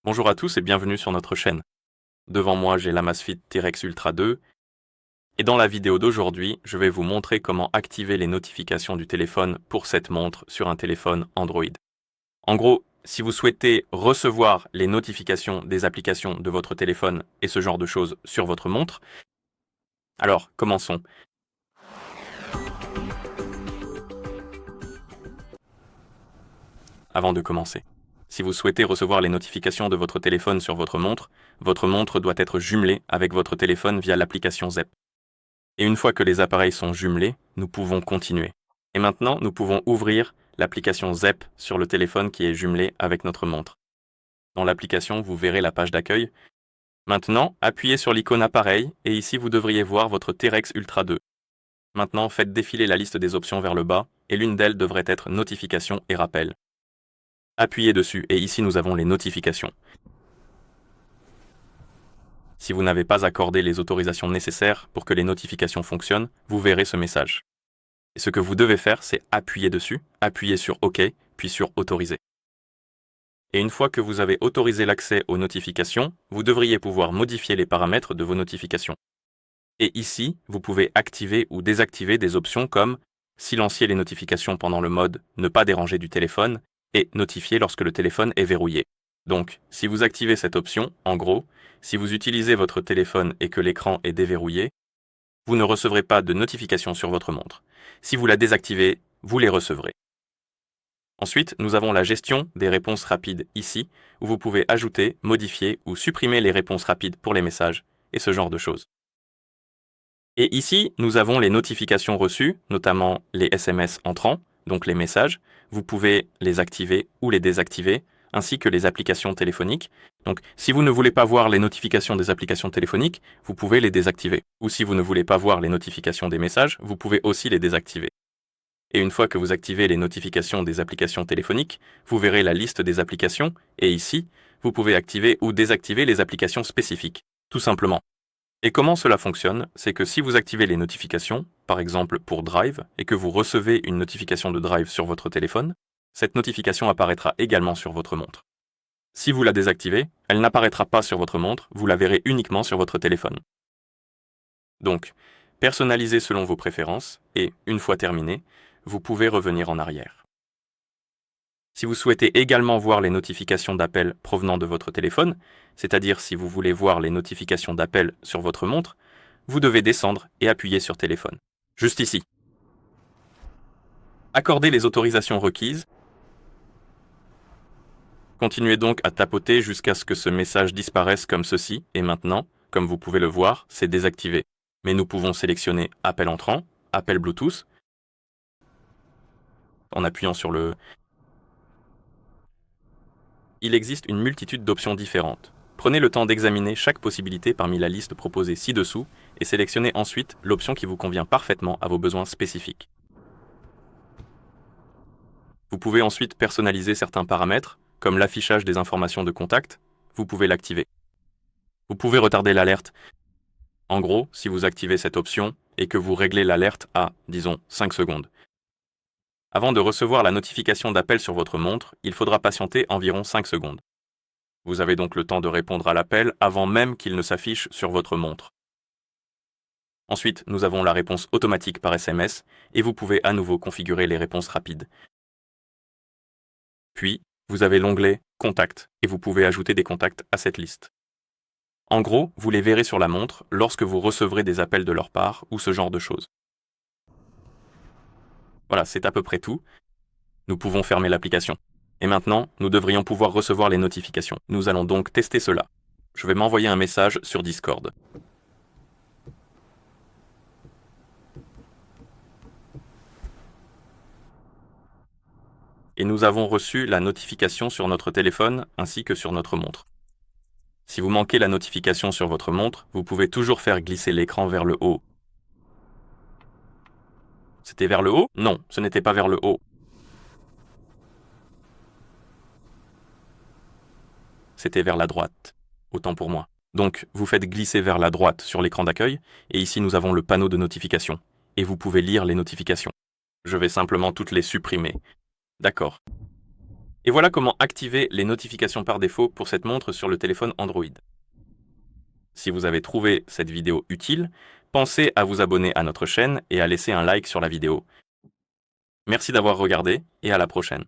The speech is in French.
Bonjour à tous et bienvenue sur notre chaîne. Devant moi, j'ai l'Amazfit T-Rex Ultra 2 et dans la vidéo d'aujourd'hui, je vais vous montrer comment activer les notifications du téléphone pour cette montre sur un téléphone Android. En gros, si vous souhaitez recevoir les notifications des applications de votre téléphone et ce genre de choses sur votre montre, alors commençons. Avant de commencer, si vous souhaitez recevoir les notifications de votre téléphone sur votre montre doit être jumelée avec votre téléphone via l'application Zepp. Et une fois que les appareils sont jumelés, nous pouvons continuer. Et maintenant, nous pouvons ouvrir l'application Zepp sur le téléphone qui est jumelé avec notre montre. Dans l'application, vous verrez la page d'accueil. Maintenant, appuyez sur l'icône appareil et ici vous devriez voir votre T-Rex Ultra 2. Maintenant, faites défiler la liste des options vers le bas et l'une d'elles devrait être notification et rappel. Appuyez dessus et ici nous avons les notifications. Si vous n'avez pas accordé les autorisations nécessaires pour que les notifications fonctionnent, vous verrez ce message. Et ce que vous devez faire, c'est appuyer dessus, appuyer sur OK, puis sur Autoriser. Et une fois que vous avez autorisé l'accès aux notifications, vous devriez pouvoir modifier les paramètres de vos notifications. Et ici, vous pouvez activer ou désactiver des options comme silencier les notifications pendant le mode ne pas déranger du téléphone et notifier lorsque le téléphone est verrouillé. Donc, si vous activez cette option, en gros, si vous utilisez votre téléphone et que l'écran est déverrouillé, vous ne recevrez pas de notifications sur votre montre. Si vous la désactivez, vous les recevrez. Ensuite, nous avons la gestion des réponses rapides ici, où vous pouvez ajouter, modifier ou supprimer les réponses rapides pour les messages, et ce genre de choses. Et ici, nous avons les notifications reçues, notamment les SMS entrants, donc les messages. Vous pouvez les activer ou les désactiver, ainsi que les applications téléphoniques. Donc, si vous ne voulez pas voir les notifications des applications téléphoniques, vous pouvez les désactiver. Ou si vous ne voulez pas voir les notifications des messages, vous pouvez aussi les désactiver. Et une fois que vous activez les notifications des applications téléphoniques, vous verrez la liste des applications, et ici, vous pouvez activer ou désactiver les applications spécifiques, tout simplement. Et comment cela fonctionne, c'est que si vous activez les notifications, par exemple pour Drive, et que vous recevez une notification de Drive sur votre téléphone, cette notification apparaîtra également sur votre montre. Si vous la désactivez, elle n'apparaîtra pas sur votre montre, vous la verrez uniquement sur votre téléphone. Donc, personnalisez selon vos préférences, et, une fois terminé, vous pouvez revenir en arrière. Si vous souhaitez également voir les notifications d'appel provenant de votre téléphone, c'est-à-dire si vous voulez voir les notifications d'appel sur votre montre, vous devez descendre et appuyer sur téléphone. Juste ici. Accordez les autorisations requises. Continuez donc à tapoter jusqu'à ce que ce message disparaisse comme ceci, et maintenant, comme vous pouvez le voir, c'est désactivé. Mais nous pouvons sélectionner appel entrant, appel Bluetooth, en appuyant sur le... Il existe une multitude d'options différentes. Prenez le temps d'examiner chaque possibilité parmi la liste proposée ci-dessous et sélectionnez ensuite l'option qui vous convient parfaitement à vos besoins spécifiques. Vous pouvez ensuite personnaliser certains paramètres, comme l'affichage des informations de contact, vous pouvez l'activer. Vous pouvez retarder l'alerte. En gros, si vous activez cette option et que vous réglez l'alerte à, disons, 5 secondes. Avant de recevoir la notification d'appel sur votre montre, il faudra patienter environ 5 secondes. Vous avez donc le temps de répondre à l'appel avant même qu'il ne s'affiche sur votre montre. Ensuite, nous avons la réponse automatique par SMS et vous pouvez à nouveau configurer les réponses rapides. Puis, vous avez l'onglet « Contacts » et vous pouvez ajouter des contacts à cette liste. En gros, vous les verrez sur la montre lorsque vous recevrez des appels de leur part ou ce genre de choses. Voilà, c'est à peu près tout. Nous pouvons fermer l'application. Et maintenant, nous devrions pouvoir recevoir les notifications. Nous allons donc tester cela. Je vais m'envoyer un message sur Discord. Et nous avons reçu la notification sur notre téléphone ainsi que sur notre montre. Si vous manquez la notification sur votre montre, vous pouvez toujours faire glisser l'écran vers le haut. C'était vers le haut? Non, ce n'était pas vers le haut. C'était vers la droite. Autant pour moi. Donc, vous faites glisser vers la droite sur l'écran d'accueil, et ici nous avons le panneau de notification. Et vous pouvez lire les notifications. Je vais simplement toutes les supprimer. D'accord. Et voilà comment activer les notifications par défaut pour cette montre sur le téléphone Android. Si vous avez trouvé cette vidéo utile, pensez à vous abonner à notre chaîne et à laisser un like sur la vidéo. Merci d'avoir regardé et à la prochaine.